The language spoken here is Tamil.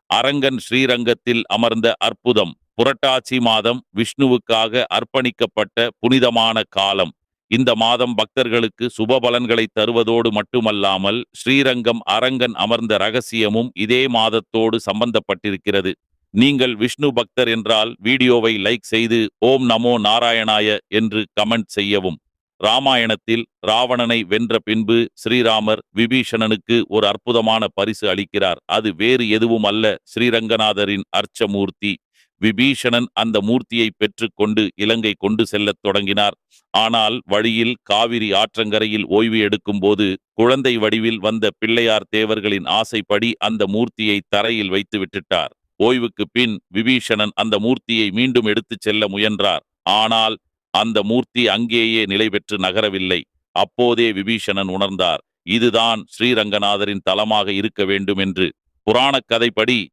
அரங்கன் ஸ்ரீரங்கத்தில் அமர்ந்த அற்புதம். புரட்டாசி மாதம் விஷ்ணுவுக்காக அர்ப்பணிக்கப்பட்ட புனிதமான காலம். இந்த மாதம் பக்தர்களுக்கு சுப பலன்களை தருவதோடு மட்டுமல்லாமல் ஸ்ரீரங்கம் அரங்கன் அமர்ந்த ரகசியமும் இதே மாதத்தோடு சம்பந்தப்பட்டிருக்கிறது. நீங்கள் விஷ்ணு பக்தர் என்றால் வீடியோவை லைக் செய்து ஓம் நமோ நாராயணாய என்று கமெண்ட் செய்யவும். ராமாயணத்தில் ராவணனை வென்ற பின்பு ஸ்ரீராமர் விபீஷணனுக்கு ஒரு அற்புதமான பரிசு அளிக்கிறார். அது வேறு எதுவும் அல்ல, ஸ்ரீரங்கநாதரின் அர்ச்சமூர்த்தி. விபீஷணன் அந்த மூர்த்தியை பெற்றுக்கொண்டு இலங்கை கொண்டு செல்லத் தொடங்கினார். ஆனால் வழியில் காவிரி ஆற்றங்கரையில் ஓய்வு எடுக்கும் போது குழந்தை வடிவில் வந்த பிள்ளையார் தேவர்களின் ஆசைப்படி அந்த மூர்த்தியை தரையில் வைத்து விட்டுட்டார். ஓய்வுக்கு பின் விபீஷணன் அந்த மூர்த்தியை மீண்டும் எடுத்துச் செல்ல முயன்றார். ஆனால் அந்த மூர்த்தி அங்கேயே நிலை பெற்று நகரவில்லை. அப்போதே விபீஷணன் உணர்ந்தார், இதுதான் ஸ்ரீரங்கநாதரின் தலமாக இருக்க வேண்டும் என்று. புராணக் கதைப்படி